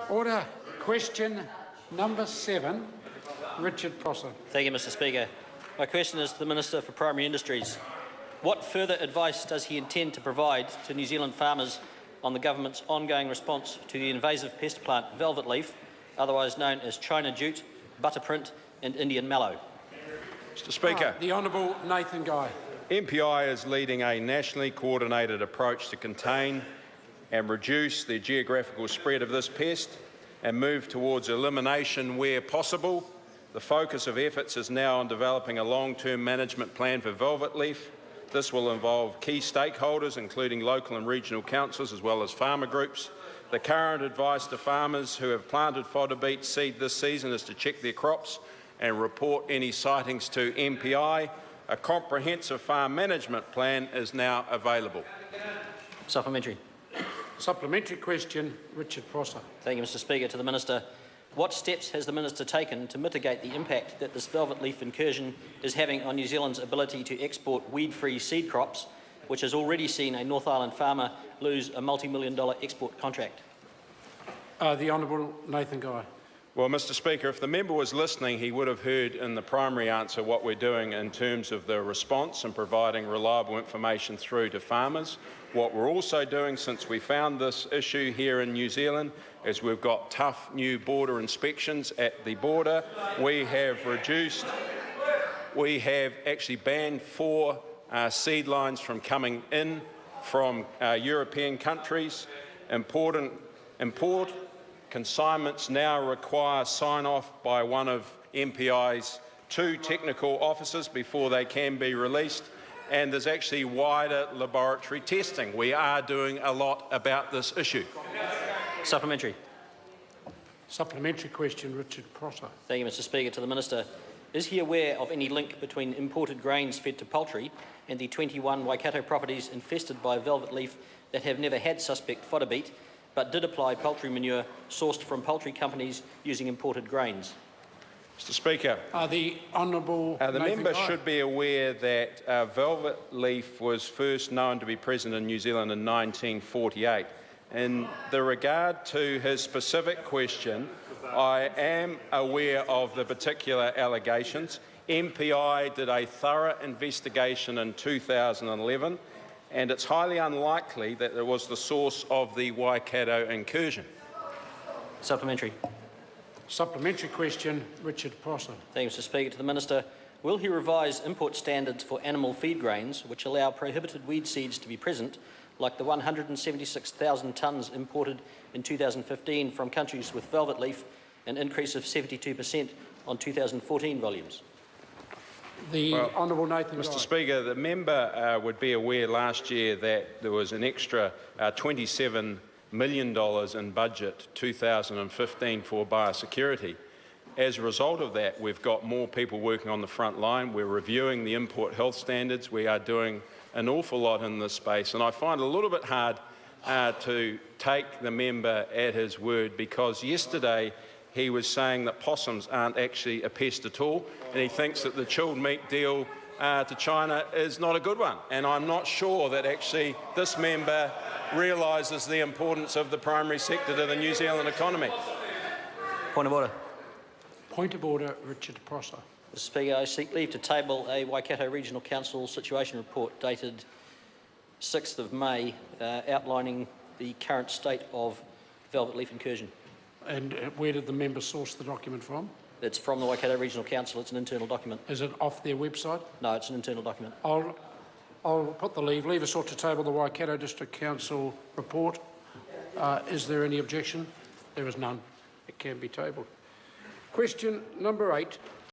Order. Question number 7, Richard Prosser. Thank you, Mr Speaker. My question is to the Minister for Primary Industries. What further advice does he intend to provide to New Zealand farmers on the government's ongoing response to the invasive pest plant velvet leaf, otherwise known as China jute, butterprint and Indian mallow? Mr Speaker. The Honourable Nathan Guy. MPI is leading a nationally coordinated approach to contain and reduce the geographical spread of this pest and move towards elimination where possible. The focus of efforts is now on developing a long-term management plan for velvet leaf. This will involve key stakeholders, including local and regional councils, as well as farmer groups. The current advice to farmers who have planted fodder beet seed this season is to check their crops and report any sightings to MPI. A comprehensive farm management plan is now available. Supplementary. Supplementary question, Richard Prosser. Thank you, Mr Speaker. To the Minister, what steps has the Minister taken to mitigate the impact that this velvet leaf incursion is having on New Zealand's ability to export weed-free seed crops, which has already seen a North Island farmer lose a multi-million-dollar export contract? The Honourable Nathan Guy. Well, Mr Speaker, if the member was listening, he would have heard in the primary answer what we're doing in terms of the response and providing reliable information through to farmers. What we're also doing since we found this issue here in New Zealand is we've got tough new border inspections at the border. We have actually banned 4 seed lines from coming in from European countries. Import consignments now require sign-off by one of MPI's 2 technical officers before they can be released, and there's actually wider laboratory testing. We are doing a lot about this issue. Supplementary. Supplementary question, Richard Prosser. Thank you, Mr Speaker. To the Minister, is he aware of any link between imported grains fed to poultry and the 21 Waikato properties infested by velvet leaf that have never had suspect fodder beet, but did apply poultry manure sourced from poultry companies using imported grains? Mr Speaker, the Honourable the member should be aware that velvet leaf was first known to be present in New Zealand in 1948. In the regard to his specific question, I am aware of the particular allegations. MPI did a thorough investigation in 2011, and it's highly unlikely that it was the source of the Waikato incursion. Supplementary. Supplementary question, Richard Prosser. Thank you, Mr Speaker. To the Minister, will he revise import standards for animal feed grains which allow prohibited weed seeds to be present, like the 176,000 tonnes imported in 2015 from countries with velvet leaf, an increase of 72% on 2014 volumes? The Honourable Nathan Mr Guy. Speaker, the member would be aware last year that there was an extra $27 million in budget 2015 for biosecurity. As a result of that, we've got more people working on the front line. We're reviewing the import health standards. We are doing an awful lot in this space, and I find it a little bit hard to take the member at his word, because yesterday he was saying that possums aren't actually a pest at all, and he thinks that the chilled meat deal to China is not a good one. And I'm not sure that actually this member realises the importance of the primary sector to the New Zealand economy. Point of order. Point of order, Richard Prosser. Mr Speaker, I seek leave to table a Waikato Regional Council situation report dated 6th of May outlining the current state of velvet leaf incursion. And where did the member source the document from? It's from the Waikato Regional Council. It's an internal document. Is it off their website? No, it's an internal document. I'll put the leave. Leave us sought to table the Waikato District Council report. Is there any objection? There is none. It can be tabled. Question number 8.